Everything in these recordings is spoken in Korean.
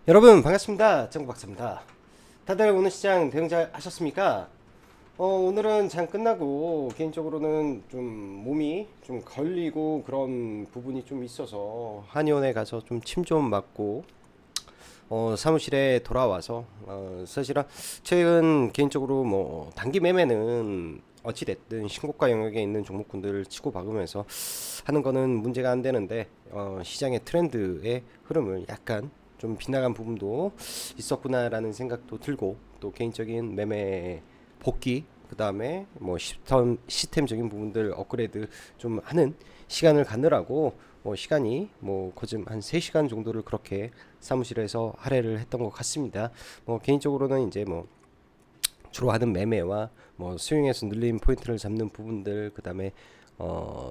여러분 반갑습니다. 정박사입니다. 다들 오늘 시장 대응 잘 하셨습니까? 오늘은 장 끝나고 개인적으로는 좀 몸이 좀 걸리고 그런 부분이 좀 있어서 한의원에 가서 좀 침 좀 맞고 사무실에 돌아와서 사실은 최근 개인적으로 뭐 단기 매매는 어찌됐든 신고가 영역에 있는 종목군들을 치고 박으면서 하는 거는 문제가 안 되는데 시장의 트렌드의 흐름을 약간 좀 빗나간 부분도 있었구나라는 생각도 들고 또 개인적인 매매 복귀 그 다음에 뭐 시스템적인 부분들 업그레이드 좀 하는 시간을 갖느라고 시간이 뭐 거진 한 3시간 정도를 그렇게 사무실에서 할애를 했던 것 같습니다. 개인적으로는 이제 뭐 주로 하는 매매와 뭐 스윙에서 늘림 포인트를 잡는 부분들 그다음에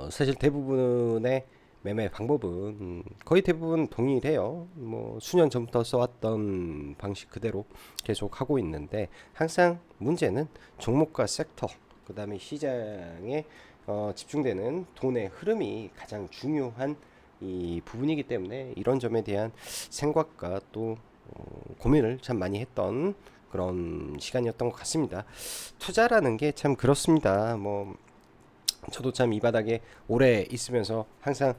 사실 대부분의 매매 방법은 거의 대부분 동일해요. 뭐 수년 전부터 써왔던 방식 그대로 계속 하고 있는데 항상 문제는 종목과 섹터 그다음에 시장에 집중되는 돈의 흐름이 가장 중요한 이 부분이기 때문에 이런 점에 대한 생각과 또 고민을 참 많이 했던 그런 시간이었던 것 같습니다. 투자라는 게 참 그렇습니다. 뭐 저도 참 이 바닥에 오래 있으면서 항상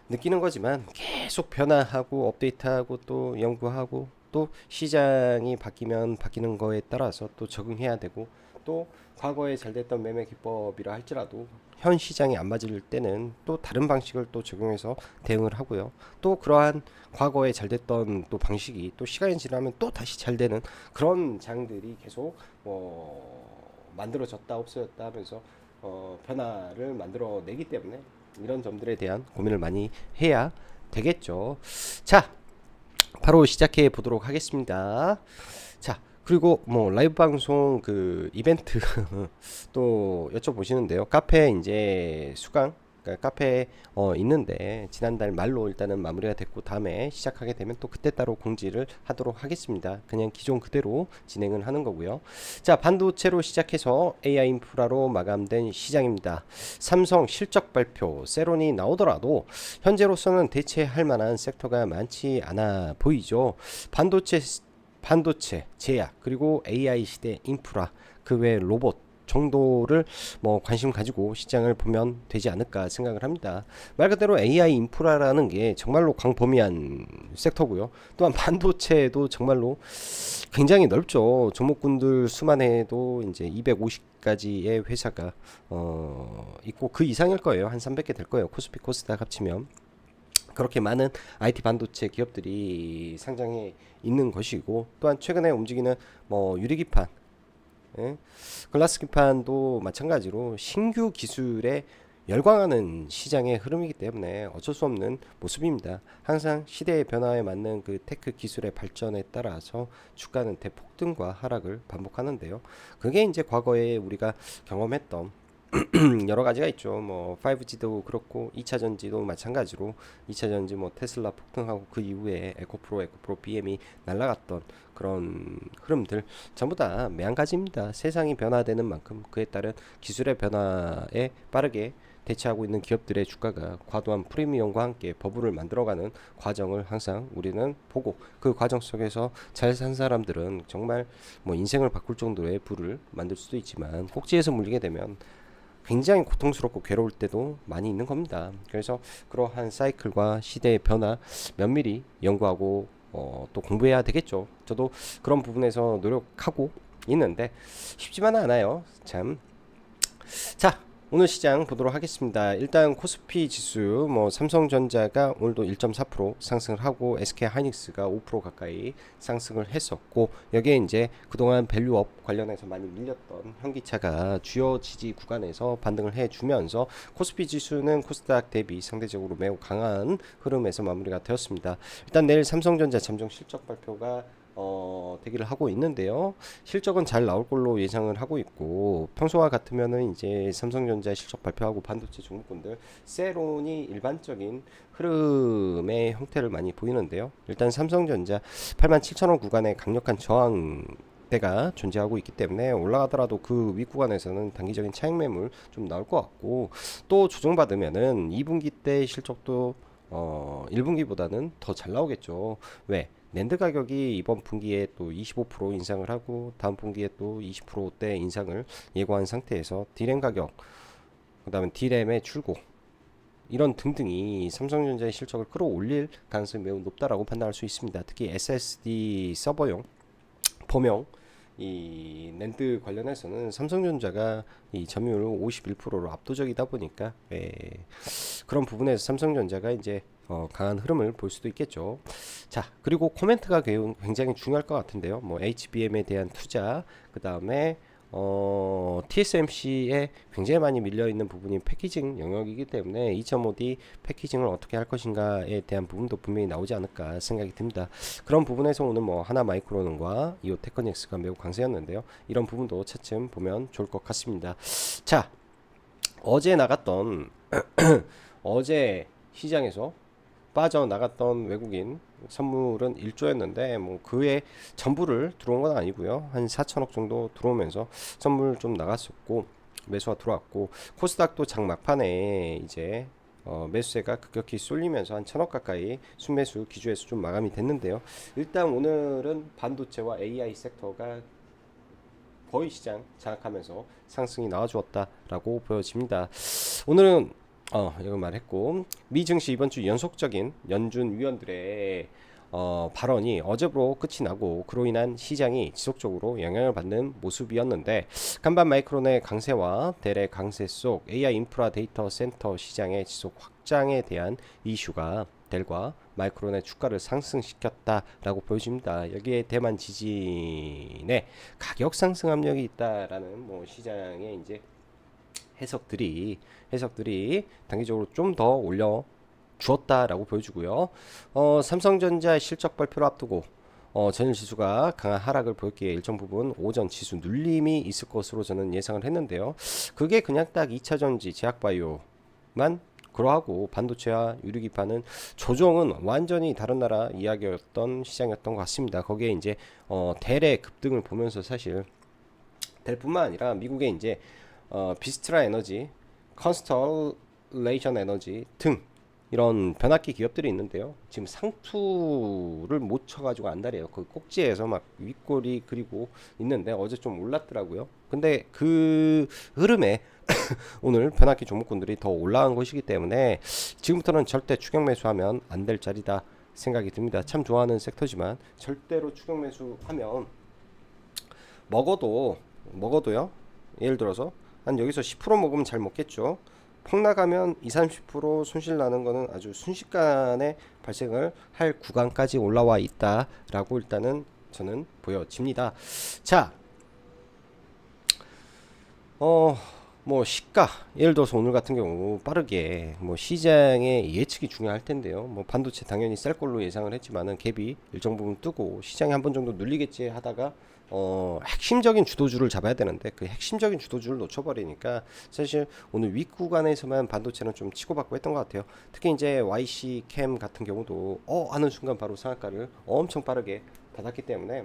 느끼는 거지만 계속 변화하고 업데이트하고 또 연구하고 또 시장이 바뀌면 바뀌는 거에 따라서 또 적응해야 되고 또 과거에 잘 됐던 매매 기법이라 할지라도 현 시장이 안 맞을 때는 또 다른 방식을 또 적용해서 대응을 하고요. 또 그러한 과거에 잘 됐던 또 방식이 또 시간이 지나면 또 다시 잘 되는 그런 장들이 계속 만들어졌다 없어졌다 하면서 변화를 만들어내기 때문에 이런 점들에 대한 고민을 많이 해야 되겠죠. 자, 바로 시작해 보도록 하겠습니다. 자, 그리고 뭐 라이브 방송 그 이벤트 또 여쭤보시는데요. 카페 이제 수강 그러니까 카페에 있는데 지난달 말로 일단은 마무리가 됐고 다음에 시작하게 되면 또 그때 따로 공지를 하도록 하겠습니다. 그냥 기존 그대로 진행을 하는 거고요. 자, 반도체로 시작해서 AI 인프라로 마감된 시장입니다. 삼성 실적 발표 세론이 나오더라도 현재로서는 대체할 만한 섹터가 많지 않아 보이죠. 반도체, 제약, 그리고 AI 시대 인프라, 그 외 로봇 정도를 뭐 관심 가지고 시장을 보면 되지 않을까 생각을 합니다. 말 그대로 AI 인프라라는 게 정말로 광범위한 섹터고요. 또한 반도체도 정말로 굉장히 넓죠. 종목군들 수만 해도 이제 250가지의 회사가 있고 그 이상일 거예요. 한 300개 될 거예요. 코스피 코스닥 합치면. 그렇게 많은 IT 반도체 기업들이 상장해 있는 것이고 또한 최근에 움직이는 뭐 유리기판, 예? 글라스 기판도 마찬가지로 신규 기술에 열광하는 시장의 흐름이기 때문에 어쩔 수 없는 모습입니다. 항상 시대의 변화에 맞는 그 테크 기술의 발전에 따라서 주가는 대폭등과 하락을 반복하는데요. 그게 이제 과거에 우리가 경험했던 여러 가지가 있죠. 뭐 5G도 그렇고 2차 전지도 마찬가지로 2차 전지 뭐 테슬라 폭등하고 그 이후에 에코프로 BM이 날아갔던 그런 흐름들 전부 다 매한가지입니다. 세상이 변화되는 만큼 그에 따른 기술의 변화에 빠르게 대체하고 있는 기업들의 주가가 과도한 프리미엄과 함께 버블을 만들어가는 과정을 항상 우리는 보고 그 과정 속에서 잘 산 사람들은 정말 뭐 인생을 바꿀 정도의 부를 만들 수도 있지만 꼭지에서 물리게 되면 굉장히 고통스럽고 괴로울 때도 많이 있는 겁니다. 그래서 그러한 사이클과 시대의 변화 면밀히 연구하고 또 공부해야 되겠죠. 저도 그런 부분에서 노력하고 있는데 쉽지만은 않아요. 참. 자, 오늘 시장 보도록 하겠습니다. 일단 코스피 지수 뭐 삼성전자가 오늘도 1.4% 상승을 하고 SK 하이닉스가 5% 가까이 상승을 했었고 여기에 이제 그동안 밸류업 관련해서 많이 밀렸던 현기차가 주요 지지 구간에서 반등을 해주면서 코스피 지수는 코스닥 대비 상대적으로 매우 강한 흐름에서 마무리가 되었습니다. 일단 내일 삼성전자 잠정 실적 발표가 대기를 하고 있는데요. 실적은 잘 나올 걸로 예상을 하고 있고 평소와 같으면은 이제 삼성전자 실적 발표하고 반도체 종목군들 세론이 일반적인 흐름의 형태를 많이 보이는데요. 일단 삼성전자 87,000원 구간에 강력한 저항 대가 존재하고 있기 때문에 올라가더라도 그 윗구간에서는 단기적인 차익 매물 좀 나올 것 같고 또 조정받으면은 2분기 때 실적도 1분기보다는 더 잘 나오겠죠. 왜? 낸드 가격이 이번 분기에 또 25% 인상을 하고 다음 분기에 또 20%대 인상을 예고한 상태에서 디램 가격, 그다음에 디램의 출고 이런 등등이 삼성전자의 실적을 끌어올릴 가능성이 매우 높다라고 판단할 수 있습니다. 특히 SSD 서버용 범용 이 낸드 관련해서는 삼성전자가 이 점유율 51%로 압도적이다 보니까 그런 부분에서 삼성전자가 이제 강한 흐름을 볼 수도 있겠죠. 자, 그리고 코멘트가 굉장히 중요할 것 같은데요. 뭐 HBM에 대한 투자, 그 다음에 TSMC에 굉장히 많이 밀려 있는 부분이 패키징 영역이기 때문에 2.5D 패키징을 어떻게 할 것인가에 대한 부분도 분명히 나오지 않을까 생각이 듭니다. 그런 부분에서 오늘 뭐 하나마이크론과 이오테크닉스가 매우 강세였는데요. 이런 부분도 차츰 보면 좋을 것 같습니다. 자, 어제 나갔던 어제 시장에서 빠져나갔던 외국인 선물은 1조였는데 뭐 그의 전부를 들어온 건 아니고요. 한 4천억 정도 들어오면서 선물 좀 나갔었고 매수가 들어왔고 코스닥도 장 막판에 이제 매수세가 급격히 쏠리면서 한 1,000억 가까이 순매수 기조에서 좀 마감이 됐는데요. 일단 오늘은 반도체와 AI 섹터가 거의 시장 장악하면서 상승이 나와주었다라고 보여집니다. 오늘은 이거 말했고 미 증시 이번 주 연속적인 연준 위원들의 발언이 어제로 끝이 나고 그로 인한 시장이 지속적으로 영향을 받는 모습이었는데 간밤 마이크론의 강세와 델의 강세 속 AI 인프라 데이터 센터 시장의 지속 확장에 대한 이슈가 델과 마이크론의 주가를 상승시켰다라고 보여집니다. 여기에 대만 지진의 가격 상승 압력이 있다라는 뭐 시장의 이제 해석들이 단기적으로 좀 더 올려 주었다라고 보여주고요. 삼성전자 실적 발표를 앞두고 전일 지수가 강한 하락을 보였기에 일정 부분 오전 지수 눌림이 있을 것으로 저는 예상을 했는데요. 그게 그냥 딱 2차전지 제약바이오만 그러하고 반도체와 유리기판은 조정은 완전히 다른 나라 이야기였던 시장이었던 것 같습니다. 거기에 이제 델의 급등을 보면서 사실 델뿐만 아니라 미국의 이제 비스트라 에너지, 컨스털레이션 에너지 등 이런 변압기 기업들이 있는데요. 지금 상투를 못 쳐가지고 안달이에요. 그 꼭지에서 막 윗골이 그리고 있는데 어제 좀 올랐더라고요. 근데 그 흐름에 오늘 변압기 종목군들이 더 올라간 것이기 때문에 지금부터는 절대 추격 매수하면 안 될 자리다 생각이 듭니다. 참 좋아하는 섹터지만 절대로 추격 매수하면 먹어도요. 예를 들어서 한 여기서 10% 먹으면 잘 먹겠죠. 폭락하면 20-30% 손실 나는 거는 아주 순식간에 발생을 할 구간까지 올라와 있다라고 일단은 저는 보여집니다. 자, 뭐 시가 예를 들어서 오늘 같은 경우 빠르게 뭐 시장의 예측이 중요할 텐데요. 뭐 반도체 당연히 셀 걸로 예상을 했지만은 갭이 일정 부분 뜨고 시장이 한 번 정도 눌리겠지 하다가 핵심적인 주도주를 잡아야 되는데 그 핵심적인 주도주를 놓쳐버리니까 사실 오늘 윗 구간에서만 반도체는 좀 치고받고 했던 것 같아요. 특히 이제 YC 캠 같은 경우도 하는 순간 바로 상한가를 엄청 빠르게 받았기 때문에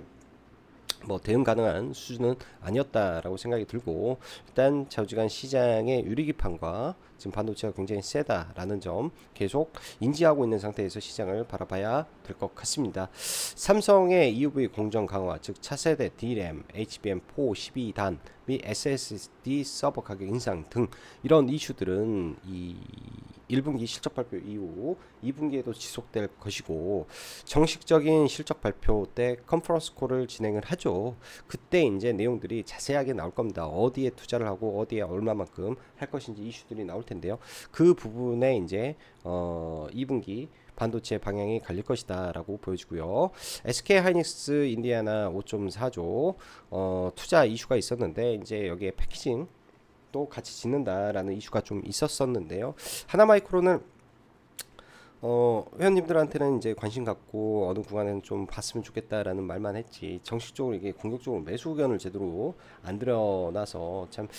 뭐 대응 가능한 수준은 아니었다라고 생각이 들고 일단 좌우지간 시장의 유리기판과 지금 반도체가 굉장히 세다라는 점 계속 인지하고 있는 상태에서 시장을 바라봐야 될 것 같습니다. 삼성의 EUV 공정 강화 즉 차세대 DRAM, HBM4 12단 및 SSD 서버 가격 인상 등 이런 이슈들은 이 1분기 실적 발표 이후 2분기에도 지속될 것이고 정식적인 실적 발표 때 컨퍼런스 콜을 진행을 하죠. 그때 이제 내용들이 자세하게 나올 겁니다. 어디에 투자를 하고 어디에 얼마만큼 할 것인지 이슈들이 나올 텐데요. 그 부분에 이제 2분기 반도체 방향이 갈릴 것이다 라고 보여지고요. SK 하이닉스 인디아나 5.4조 투자 이슈가 있었는데 이제 여기에 패키징 또 같이 짓는다라는 이슈가 좀 있었었는데요. 하나마이크론은 회원님들한테는 이제 관심 갖고 어느 구간에는 좀 봤으면 좋겠다라는 말만 했지 정식적으로 이게 공격적으로 매수 의견을 제대로 안 드러나서 참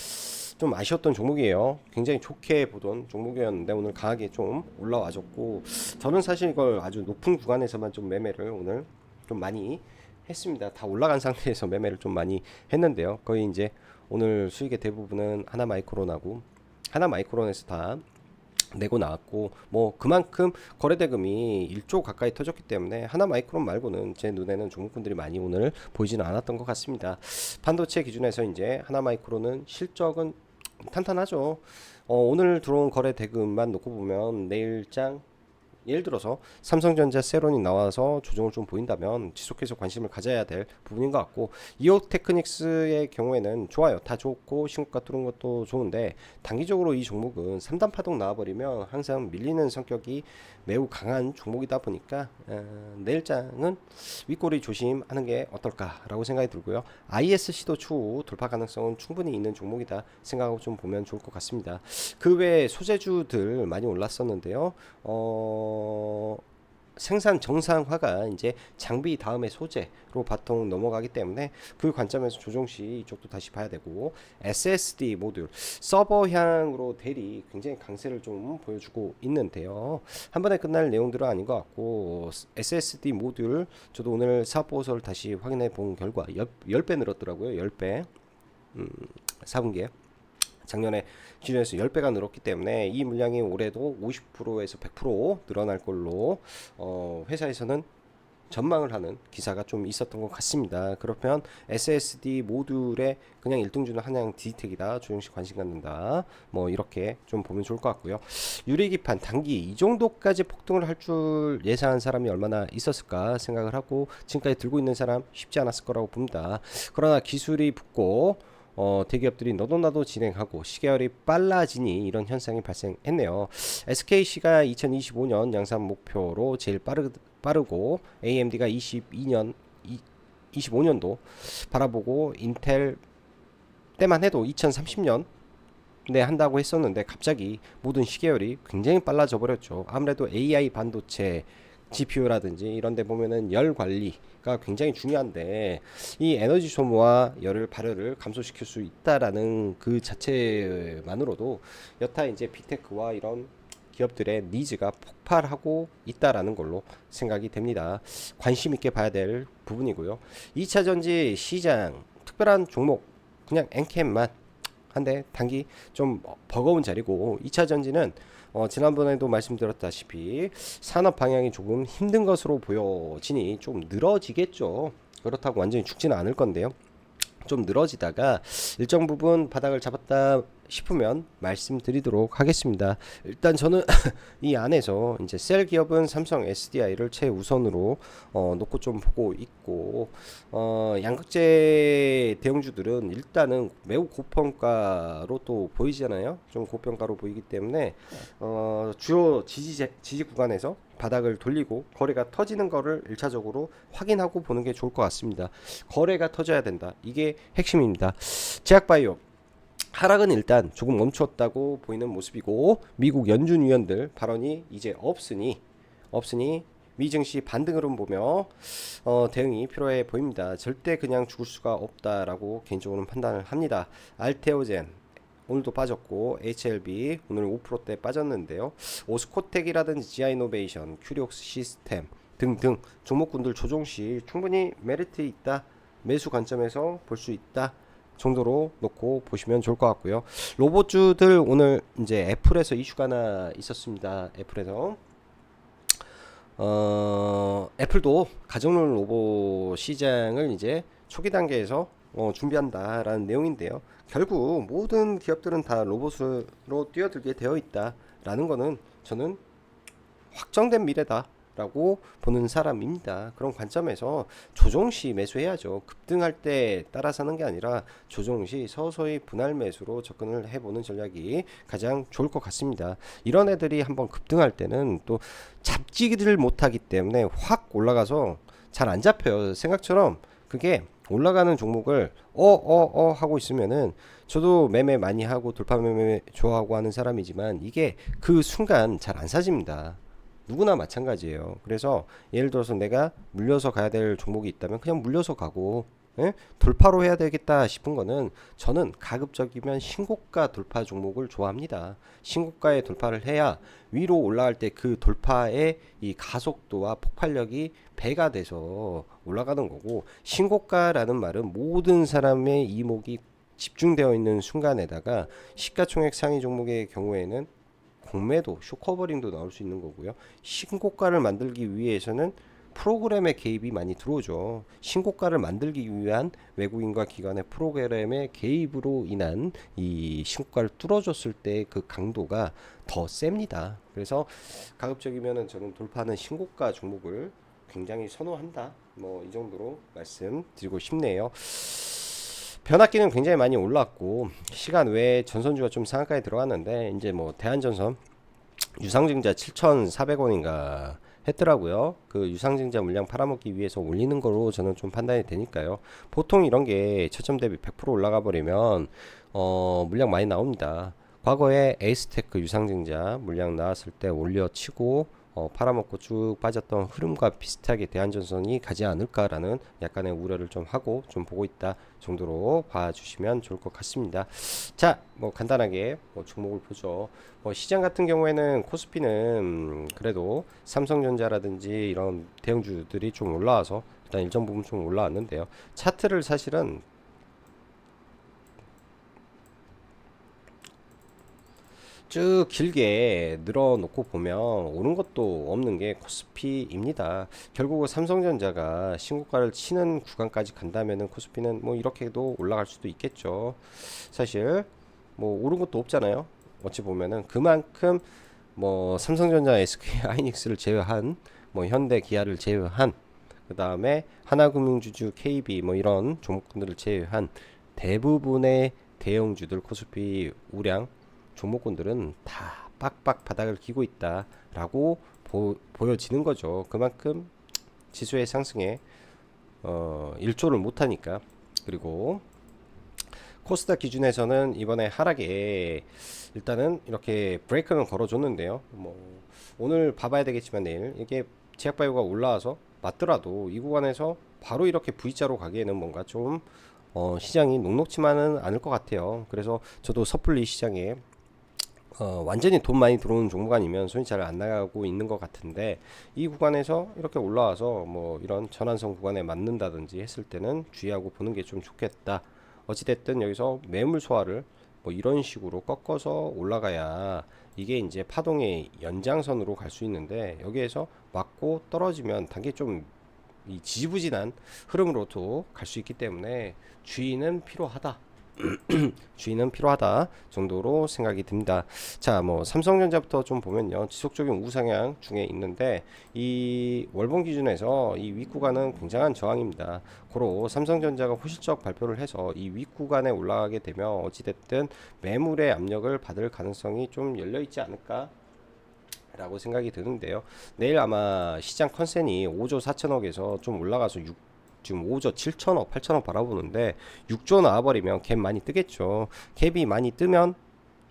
좀 아쉬웠던 종목이에요. 굉장히 좋게 보던 종목이었는데 오늘 강하게 좀 올라와줬고 저는 사실 이걸 아주 높은 구간에서만 좀 매매를 오늘 좀 많이 했습니다. 다 올라간 상태에서 매매를 좀 많이 했는데요. 거의 이제 오늘 수익의 대부분은 하나마이크론하고 하나마이크론에서 다 내고 나왔고 뭐 그만큼 거래대금이 1조 가까이 터졌기 때문에 하나마이크론 말고는 제 눈에는 종목군들이 많이 오늘 보이지는 않았던 것 같습니다. 반도체 기준에서 이제 하나마이크론은 실적은 탄탄하죠. 오늘 들어온 거래대금만 놓고 보면 내일장 예를 들어서 삼성전자 세론이 나와서 조정을 좀 보인다면 지속해서 관심을 가져야 될 부분인 것 같고, 이오테크닉스의 경우에는 좋아요. 다 좋고 신고가 뚫은 것도 좋은데 단기적으로 이 종목은 3단 파동 나와버리면 항상 밀리는 성격이 매우 강한 종목이다 보니까 내일장은 윗꼬리 조심하는 게 어떨까라고 생각이 들고요. ISC도 추후 돌파 가능성은 충분히 있는 종목이다 생각하고 좀 보면 좋을 것 같습니다. 그 외에 소재주들 많이 올랐었는데요. 생산 정상화가 이제 장비 다음에 소재로 바통 넘어가기 때문에 그 관점에서 조정시 이쪽도 다시 봐야 되고, SSD 모듈 서버향으로 대리 굉장히 강세를 좀 보여주고 있는데요. 한 번에 끝날 내용들은 아닌 것 같고, SSD 모듈 저도 오늘 사업 보고서를 다시 확인해 본 결과 10배 늘었더라고요. 10배 4분기에 작년에 기준에서 10배가 늘었기 때문에 이 물량이 올해도 50%에서 100% 늘어날 걸로 회사에서는 전망을 하는 기사가 좀 있었던 것 같습니다. 그러면 SSD 모듈의 그냥 1등주는 한양 디지텍이다, 조정식 관심 갖는다, 뭐 이렇게 좀 보면 좋을 것 같고요. 유리기판 단기 이 정도까지 폭등을 할 줄 예상한 사람이 얼마나 있었을까 생각을 하고 지금까지 들고 있는 사람 쉽지 않았을 거라고 봅니다. 그러나 기술이 붙고 대기업들이 너도 나도 진행하고 시계열이 빨라지니 이런 현상이 발생했네요. SKC가 2025년 양산 목표로 제일 빠르고 AMD가 25년도 바라보고 인텔 때만 해도 2030년 네 한다고 했었는데 갑자기 모든 시계열이 굉장히 빨라져 버렸죠. 아무래도 AI 반도체 GPU라든지 이런 데 보면은 열 관리가 굉장히 중요한데 이 에너지 소모와 열을 발열을 감소시킬 수 있다라는 그 자체만으로도 여타 이제 빅테크와 이런 기업들의 니즈가 폭발하고 있다라는 걸로 생각이 됩니다. 관심 있게 봐야 될 부분이고요. 2차 전지 시장 특별한 종목 그냥 엔캠만 한데 단기 좀 버거운 자리고, 2차 전지는 지난번에도 말씀드렸다시피 산업 방향이 조금 힘든 것으로 보여지니 좀 늘어지겠죠. 그렇다고 완전히 죽지는 않을 건데요. 좀 늘어지다가 일정 부분 바닥을 잡았다 싶으면 말씀드리도록 하겠습니다. 일단 저는 이 안에서 이제 셀 기업은 삼성 SDI를 최우선으로 놓고 좀 보고 있고, 양극재 대형주들은 일단은 매우 고평가로 또 보이잖아요. 좀 고평가로 보이기 때문에 주요 지지 구간에서 바닥을 돌리고 거래가 터지는 거를 1차적으로 확인하고 보는 게 좋을 것 같습니다. 거래가 터져야 된다. 이게 핵심입니다. 제약바이오 하락은 일단 조금 멈췄다고 보이는 모습이고, 미국 연준 위원들 발언이 이제 없으니 미증시 반등 흐름 보며 대응이 필요해 보입니다. 절대 그냥 죽을 수가 없다라고 개인적으로는 판단을 합니다. 알테오젠 오늘도 빠졌고, HLB 오늘 5%대 빠졌는데요. 오스코텍이라든지 지아이노베이션, 큐리옥스 시스템 등등 종목군들 조정시 충분히 메리트 있다, 매수 관점에서 볼 수 있다 정도로 놓고 보시면 좋을 것 같고요. 로봇주들 오늘 이제 애플에서 이슈가 하나 있었습니다. 애플에서 애플도 가정용 로봇 시장을 이제 초기 단계에서 준비한다라는 내용인데요. 결국 모든 기업들은 다 로봇으로 뛰어들게 되어 있다라는 거는 저는 확정된 미래다 라고 보는 사람입니다. 그런 관점에서 조정시 매수해야죠. 급등할 때 따라 사는 게 아니라 조정시 서서히 분할 매수로 접근을 해보는 전략이 가장 좋을 것 같습니다. 이런 애들이 한번 급등할 때는 또 잡지를 못하기 때문에 확 올라가서 잘 안 잡혀요. 생각처럼 그게 올라가는 종목을 하고 있으면은, 저도 매매 많이 하고 돌파 매매 좋아하고 하는 사람이지만 이게 그 순간 잘 안 사집니다. 누구나 마찬가지예요. 그래서 예를 들어서 내가 물려서 가야 될 종목이 있다면 그냥 물려서 가고, 돌파로 해야 되겠다 싶은 거는 저는 가급적이면 신고가 돌파 종목을 좋아합니다. 신고가에 돌파를 해야 위로 올라갈 때 그 돌파의 이 가속도와 폭발력이 배가 돼서 올라가는 거고, 신고가라는 말은 모든 사람의 이목이 집중되어 있는 순간에다가 시가총액 상위 종목의 경우에는 공매도, 쇼커버링도 나올 수 있는 거고요. 신고가를 만들기 위해서는 프로그램의 개입이 많이 들어오죠. 신고가를 만들기 위한 외국인과 기관의 프로그램의 개입으로 인한 이 신고가를 뚫어줬을 때 그 강도가 더 셉니다. 그래서 가급적이면은 저는 돌파하는 신고가 종목을 굉장히 선호한다. 뭐 이 정도로 말씀드리고 싶네요. 변압기는 굉장히 많이 올랐고 시간 외에 전선주가 좀 상한가에 들어갔는데 이제 뭐 대한전선 유상증자 7,400원인가 했더라고요. 그 유상증자 물량 팔아먹기 위해서 올리는 거로 저는 좀 판단이 되니까요. 보통 이런 게 저점 대비 100% 올라가 버리면 물량 많이 나옵니다. 과거에 에이스테크 유상증자 물량 나왔을 때 올려치고 팔아먹고 쭉 빠졌던 흐름과 비슷하게 대한전선이 가지 않을까라는 약간의 우려를 좀 하고 좀 보고 있다 정도로 봐주시면 좋을 것 같습니다. 자, 뭐 간단하게 뭐 종목을 보죠. 시장 같은 경우에는 코스피는 그래도 삼성전자라든지 이런 대형주들이 좀 올라와서 일단 일정 부분 좀 올라왔는데요. 차트를 사실은 쭉 길게 늘어놓고 보면 오는 것도 없는 게 코스피입니다. 결국은 삼성전자가 신고가를 치는 구간까지 간다면은 코스피는 뭐 이렇게도 올라갈 수도 있겠죠. 사실 뭐 오른 것도 없잖아요. 어찌 보면은 그만큼 뭐 삼성전자, SK 하이닉스를 제외한 뭐 현대, 기아를 제외한 그 다음에 하나금융주주, KB 뭐 이런 종목군들을 제외한 대부분의 대형주들 코스피 우량 종목군들은 다 빡빡 바닥을 기고 있다라고 보여지는 거죠. 그만큼 지수의 상승에 일조를 못하니까. 그리고 코스닥 기준에서는 이번에 하락에 일단은 이렇게 브레이크는 걸어줬는데요. 뭐 오늘 봐봐야 되겠지만 내일 이게 제약바이오가 올라와서 맞더라도 이 구간에서 바로 이렇게 V자로 가기에는 뭔가 좀 시장이 녹록치만은 않을 것 같아요. 그래서 저도 섣불리 시장에 완전히 돈 많이 들어오는 종목 아니면 손이 잘 안 나가고 있는 것 같은데 이 구간에서 이렇게 올라와서 뭐 이런 전환선 구간에 맞는다든지 했을 때는 주의하고 보는 게 좀 좋겠다. 어찌됐든 여기서 매물 소화를 뭐 이런 식으로 꺾어서 올라가야 이게 이제 파동의 연장선으로 갈 수 있는데 여기에서 맞고 떨어지면 단계 좀 이 지지부진한 흐름으로도 갈 수 있기 때문에 주의는 필요하다. 주의는 필요하다 정도로 생각이 듭니다. 자, 뭐 삼성전자부터 좀 보면요, 지속적인 우상향 중에 있는데 이 월봉 기준에서 이 윗구간은 굉장한 저항입니다. 고로 삼성전자가 호실적 발표를 해서 이 윗구간에 올라가게 되면 어찌됐든 매물의 압력을 받을 가능성이 좀 열려 있지 않을까 라고 생각이 드는데요. 내일 아마 시장 컨센이 5조 4천억에서 좀 올라가서 지금 5조 7천억 8천억 바라보는데 6조 나와버리면 갭 많이 뜨겠죠. 갭이 많이 뜨면,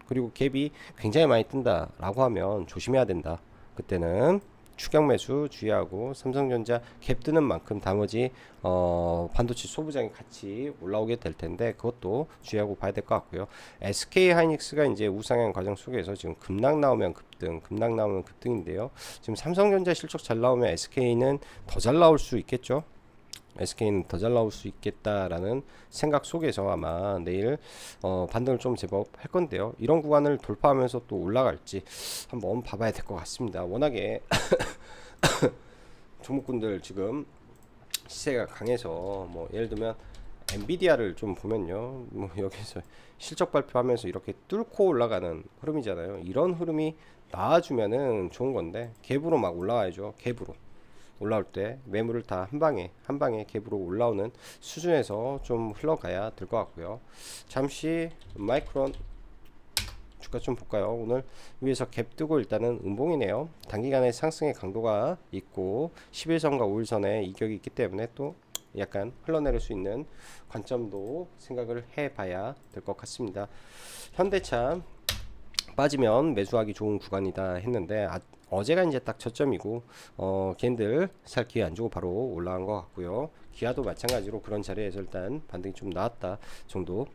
그리고 갭이 굉장히 많이 뜬다 라고 하면 조심해야 된다. 그때는 추격 매수 주의하고 삼성전자 갭 뜨는 만큼 나머지 반도체 소부장이 같이 올라오게 될 텐데 그것도 주의하고 봐야 될 것 같고요. SK 하이닉스가 이제 우상향 과정 속에서 지금 급락 나오면 급등, 급락 나오면 급등인데요. 지금 삼성전자 실적 잘 나오면 SK는 더 잘 나올 수 있겠죠. SK는 더 잘 나올 수 있겠다라는 생각 속에서 아마 내일 반등을 좀 제법 할 건데요. 이런 구간을 돌파하면서 또 올라갈지 한번 봐봐야 될 것 같습니다. 워낙에 종목군들 지금 시세가 강해서 뭐 예를 들면 엔비디아를 좀 보면요, 뭐 여기서 실적 발표하면서 이렇게 뚫고 올라가는 흐름이잖아요. 이런 흐름이 나와주면은 좋은 건데 갭으로 막 올라와야죠. 갭으로 올라올 때 매물을 다 한 방에 갭으로 올라오는 수준에서 좀 흘러가야 될 것 같고요. 잠시 마이크론 주가 좀 볼까요? 오늘 위에서 갭 뜨고 일단은 음봉이네요. 단기간에 상승의 강도가 있고 11선과 5일선에 이격이 있기 때문에 또 약간 흘러내릴 수 있는 관점도 생각을 해봐야 될 것 같습니다. 현대차 빠지면 매수하기 좋은 구간이다 했는데 어제가 이제 딱 저점이고 걔네들 살 기회 안 주고 바로 올라간 것 같고요. 기아도 마찬가지로 그런 자리에서 일단 반등이 좀 나왔다 정도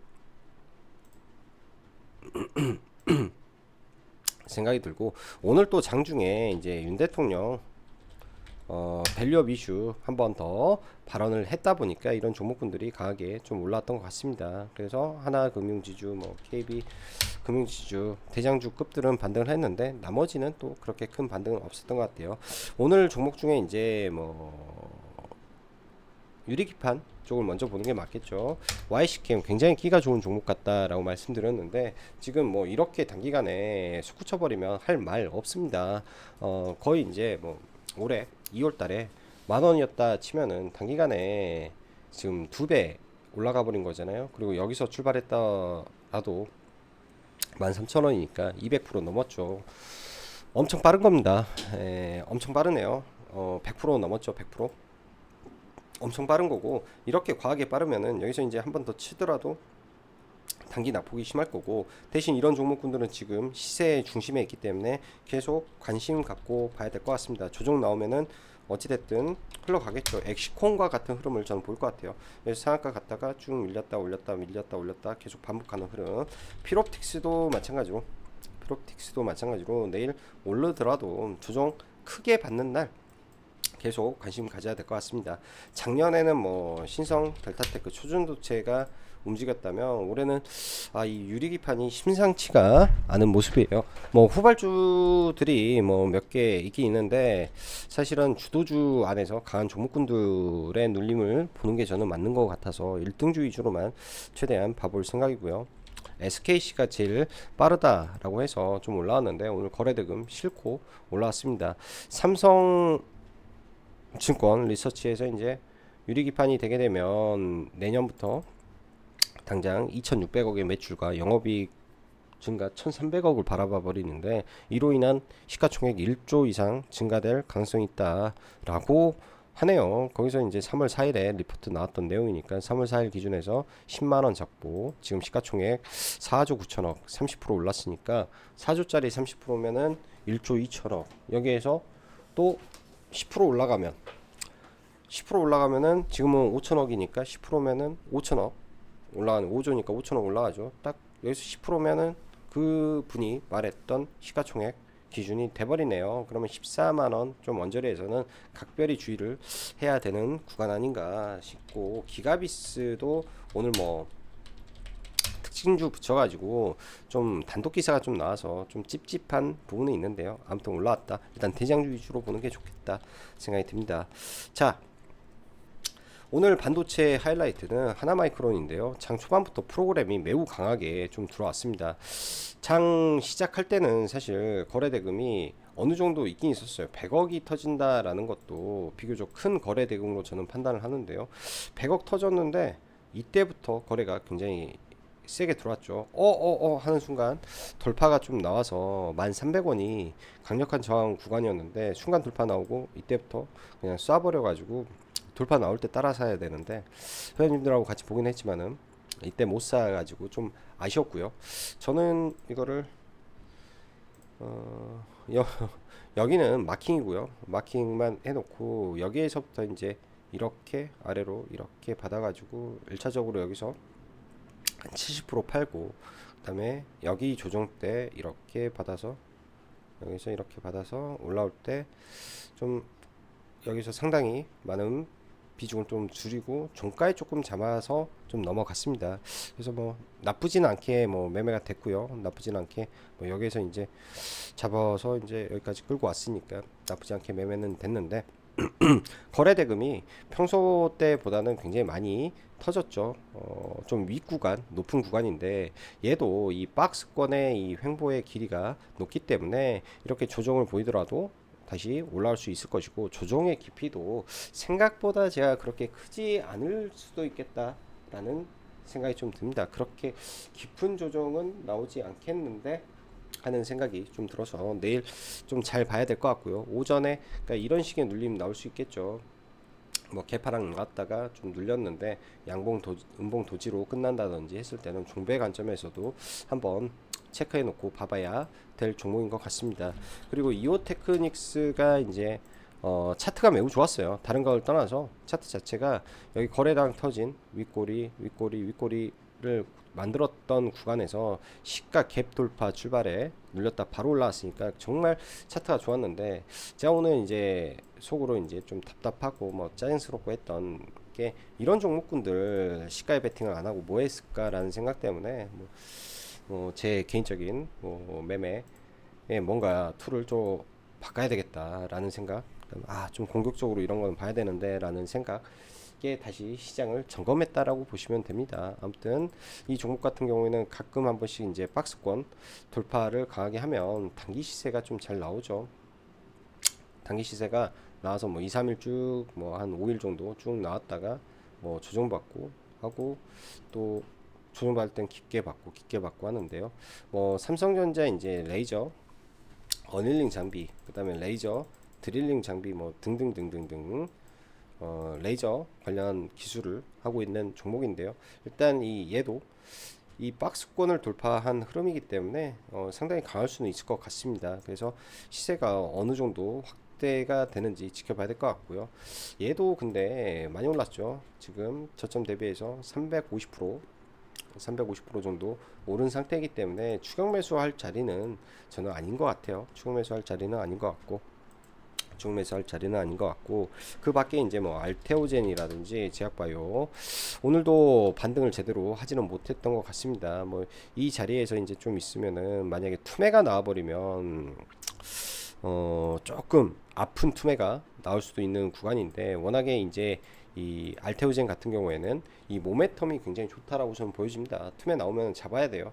생각이 들고, 오늘 또 장중에 이제 윤 대통령 밸류업 이슈 한 번 더 발언을 했다 보니까 이런 종목군들이 강하게 좀 올라왔던 것 같습니다. 그래서 하나금융지주, 뭐 KB 금융지주, 대장주급들은 반등을 했는데 나머지는 또 그렇게 큰 반등은 없었던 것 같아요. 오늘 종목 중에 이제 뭐 유리기판 쪽을 먼저 보는 게 맞겠죠. YCKM 굉장히 끼가 좋은 종목 같다라고 말씀드렸는데 지금 뭐 이렇게 단기간에 솟구 쳐버리면 할 말 없습니다. 거의 이제 뭐 올해 2월 달에 10,000원이었다 치면은 단기간에 지금 2배 올라가 버린 거잖아요. 그리고 여기서 출발했다라도 13,000원이니까 200% 넘었죠. 엄청 빠른 겁니다. 엄청 빠르네요. 100% 넘었죠. 100%. 엄청 빠른 거고, 이렇게 과하게 빠르면은 여기서 이제 한 번 더 치더라도 단기 낙폭이 심할 거고, 대신 이런 종목군들은 지금 시세 중심에 있기 때문에 계속 관심 갖고 봐야 될 것 같습니다. 조정 나오면은 어찌됐든 흘러가겠죠. 엑시콘과 같은 흐름을 저는 볼 것 같아요. 그래서 상한가 갔다가 쭉 밀렸다 올렸다 밀렸다 올렸다 계속 반복하는 흐름. 필옵틱스도 마찬가지로 내일 오르더라도 조정 크게 받는 날 계속 관심 가져야 될 것 같습니다. 작년에는 뭐 신성, 델타테크, 초전도체가 움직였다면 올해는 이 유리기판이 심상치가 않은 모습이에요. 뭐 후발주들이 뭐 몇 개 있긴 있는데 사실은 주도주 안에서 강한 종목군들의 눌림을 보는 게 저는 맞는 것 같아서 1등주 위주로만 최대한 봐볼 생각이고요. SKC가 제일 빠르다라고 해서 좀 올라왔는데 오늘 거래대금 싫고 올라왔습니다. 삼성 증권 리서치에서 이제 유리기판이 되게 되면 내년부터 당장 2,600억의 매출과 영업이익 증가 1,300억을 바라봐 버리는데 이로 인한 시가총액 1조 이상 증가될 가능성이 있다라고 하네요. 거기서 이제 3월 4일에 리포트 나왔던 내용이니까 3월 4일 기준에서 10만원 잡고 지금 시가총액 4조 9천억 30% 올랐으니까 4조짜리 30%면은 1조 2천억, 여기에서 또 10% 올라가면은 지금은 5천억이니까 10%면은 5천억 올라가는, 5조니까 5천억 올라가죠. 딱 여기서 10%면은 그 분이 말했던 시가총액 기준이 돼버리네요. 그러면 14만원, 좀 원저리에서는 각별히 주의를 해야 되는 구간 아닌가 싶고, 기가비스도 오늘 뭐 특징주 붙여가지고 좀 단독 기사가 좀 나와서 좀 찝찝한 부분은 있는데요. 아무튼 올라왔다. 일단 대장주 위주로 보는 게 좋겠다 생각이 듭니다. 자, 오늘 반도체 하이라이트는 하나마이크론인데요. 장 초반부터 프로그램이 매우 강하게 좀 들어왔습니다. 장 시작할 때는 사실 거래대금이 어느 정도 있긴 있었어요. 100억이 터진다라는 것도 비교적 큰 거래대금으로 저는 판단을 하는데요. 100억 터졌는데 이때부터 거래가 굉장히 세게 들어왔죠. 하는 순간 돌파가 좀 나와서 1,300원이 강력한 저항 구간이었는데 순간 돌파 나오고 이때부터 그냥 쏴버려 가지고 돌파 나올 때 따라 사야 되는데 회원님들하고 같이 보긴 했지만은 이때 못 사가지고 좀 아쉬웠고요. 저는 이거를 여기는 마킹이고요. 마킹만 해놓고 여기에서부터 이제 이렇게 아래로 이렇게 받아가지고 1차적으로 여기서 한 70% 팔고, 그 다음에 여기 조정 때 이렇게 받아서 여기서 이렇게 받아서 올라올 때 좀 여기서 상당히 많은 비중을 좀 줄이고 종가에 조금 잡아서 좀 넘어갔습니다. 그래서 뭐 나쁘진 않게 뭐 매매가 됐고요. 나쁘진 않게 뭐 여기에서 이제 잡아서 이제 여기까지 끌고 왔으니까 나쁘지 않게 매매는 됐는데 거래대금이 평소 때보다는 굉장히 많이 터졌죠. 좀 윗구간, 높은 구간인데 얘도 이 박스권의 이 횡보의 길이가 높기 때문에 이렇게 조정을 보이더라도 다시 올라올 수 있을 것이고, 조정의 깊이도 생각보다 제가 그렇게 크지 않을 수도 있겠다라는 생각이 좀 듭니다. 그렇게 깊은 조정은 나오지 않겠는데 하는 생각이 좀 들어서 내일 좀 잘 봐야 될 것 같고요. 오전에 그러니까 이런 식의 눌림 나올 수 있겠죠. 뭐 개파랑 나왔다가 좀 눌렸는데 음봉 도지로 끝난다든지 했을 때는 종배 관점에서도 한번 체크해 놓고 봐봐야 될 종목인 것 같습니다. 그리고 이오테크닉스가 이제 차트가 매우 좋았어요. 다른 걸 떠나서 차트 자체가 여기 거래당 터진 윗꼬리를 만들었던 구간에서 시가 갭 돌파 출발에 눌렸다 바로 올라왔으니까 정말 차트가 좋았는데, 제가 오늘 이제 속으로 이제 좀 답답하고 뭐 짜증스럽고 했던 게, 이런 종목군들 시가에 베팅을 안 하고 뭐 했을까라는 생각 때문에 제 개인적인 매매에 뭔가 툴을 좀 바꿔야 되겠다라는 생각, 좀 공격적으로 이런 건 봐야 되는데 라는 생각에 다시 시장을 점검했다라고 보시면 됩니다. 아무튼 이 종목 같은 경우에는 가끔 한 번씩 이제 박스권 돌파를 강하게 하면 단기 시세가 좀 잘 나오죠. 단기 시세가 나와서 뭐 2, 3일 쭉 뭐 한 5일 정도 쭉 나왔다가 뭐 조정받고 하고, 또 조정받을 땐 깊게 받고 하는데요. 뭐 삼성전자 이제 레이저 어닐링 장비, 그다음에 레이저 드릴링 장비 뭐 등등등등등 레이저 관련 기술을 하고 있는 종목인데요. 일단 얘도 이 박스권을 돌파한 흐름이기 때문에 상당히 강할 수는 있을 것 같습니다. 그래서 시세가 어느 정도 확대가 되는지 지켜봐야 될 것 같고요. 얘도 근데 많이 올랐죠. 지금 저점 대비해서 350% 정도 오른 상태이기 때문에 추격 매수할 자리는 저는 아닌 것 같아요. 추격 매수할 자리는 아닌 것 같고, 그 밖에 이제 뭐 알테오젠이라든지 제약바이오 오늘도 반등을 제대로 하지는 못했던 것 같습니다. 뭐 이 자리에서 이제 좀 있으면은 만약에 투매가 나와버리면 조금 아픈 투매가 나올 수도 있는 구간인데, 워낙에 이제 이 알테오젠 같은 경우에는 이 모멘텀이 굉장히 좋다라고 저는 보여집니다. 투매 나오면 잡아야 돼요.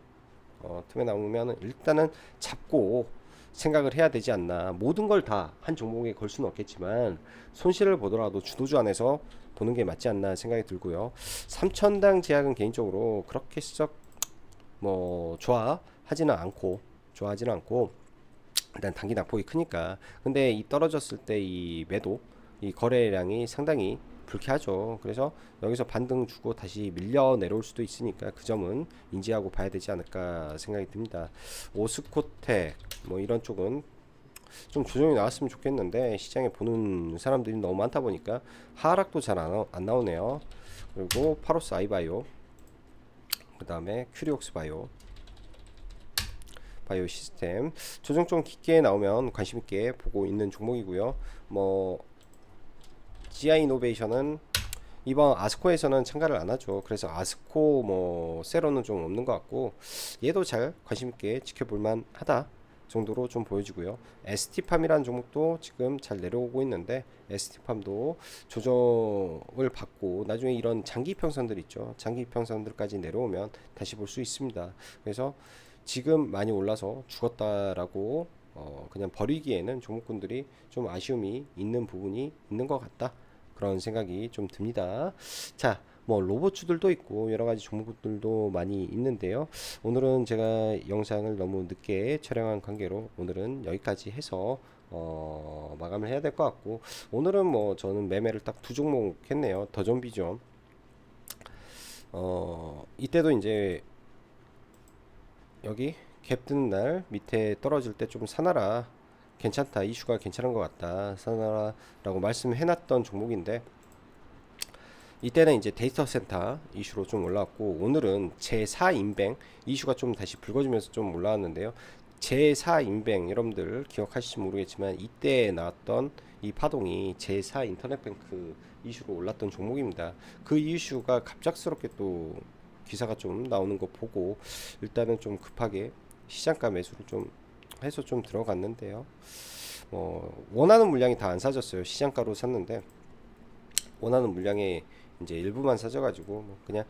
투매 나오면 일단은 잡고 생각을 해야 되지 않나. 모든 걸 다 한 종목에 걸 수는 없겠지만 손실을 보더라도 주도주 안에서 보는 게 맞지 않나 생각이 들고요. 3천당 제약은 개인적으로 그렇게 썩 좋아하지는 않고 일단 단기 낙폭이 크니까. 근데 이 떨어졌을 때 이 매도, 이 거래량이 상당히 불쾌하죠. 그래서 여기서 반등 주고 다시 밀려 내려올 수도 있으니까 그 점은 인지하고 봐야 되지 않을까 생각이 듭니다. 오스코텍 뭐 이런 쪽은 좀 조정이 나왔으면 좋겠는데, 시장에 보는 사람들이 너무 많다 보니까 하락도 잘 안 나오네요. 그리고 파로스 아이바이오, 그 다음에 큐리옥스 바이오 시스템 조정 좀 깊게 나오면 관심 있게 보고 있는 종목이고요. 뭐 GI 이노베이션은 이번 아스코에서는 참가를 안 하죠. 그래서 아스코 뭐 세로는 좀 없는 것 같고, 얘도 잘 관심 있게 지켜볼만 하다 정도로 좀 보여지고요. ST팜이라는 종목도 지금 잘 내려오고 있는데, ST팜도 조정을 받고 나중에 이런 장기 평선들 있죠. 장기 평선들까지 내려오면 다시 볼 수 있습니다. 그래서 지금 많이 올라서 죽었다라고 그냥 버리기에는 종목군들이 좀 아쉬움이 있는 부분이 있는 것 같다, 그런 생각이 좀 듭니다. 자, 뭐 로봇주들도 있고 여러 가지 종목들도 많이 있는데요. 오늘은 제가 영상을 너무 늦게 촬영한 관계로 오늘은 여기까지 해서 마감을 해야 될 것 같고, 오늘은 뭐 저는 매매를 딱 두 종목 했네요. 더존비전 이때도 이제 여기 갭 뜨는 날 밑에 떨어질 때 좀 사놔라, 괜찮다, 이슈가 괜찮은 것 같다, 사놔라 라고 말씀해 놨던 종목인데, 이때는 이제 데이터 센터 이슈로 좀 올라왔고, 오늘은 제4 인뱅 이슈가 좀 다시 불거지면서 좀 올라왔는데요. 제4 인뱅 여러분들 기억하실지 모르겠지만 이때 나왔던 이 파동이 제4 인터넷뱅크 이슈로 올랐던 종목입니다. 그 이슈가 갑작스럽게 또 기사가 좀 나오는 거 보고 일단은 좀 급하게 시장가 매수를 좀 해서 좀 들어갔는데요. 원하는 물량이 다 안 사졌어요. 시장가로 샀는데 원하는 물량의 이제 일부만 사져가지고 그냥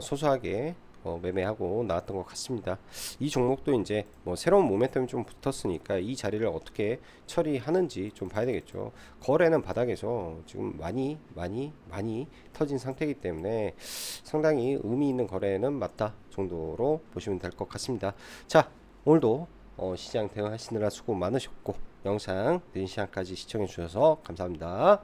소소하게 매매하고 나왔던 것 같습니다. 이 종목도 이제 새로운 모멘텀이 좀 붙었으니까 이 자리를 어떻게 처리하는지 좀 봐야 되겠죠. 거래는 바닥에서 지금 많이 터진 상태이기 때문에 상당히 의미 있는 거래는 맞다 정도로 보시면 될 것 같습니다. 자, 오늘도 시장 대응하시느라 수고 많으셨고, 영상 늦은 시간까지 시청해 주셔서 감사합니다.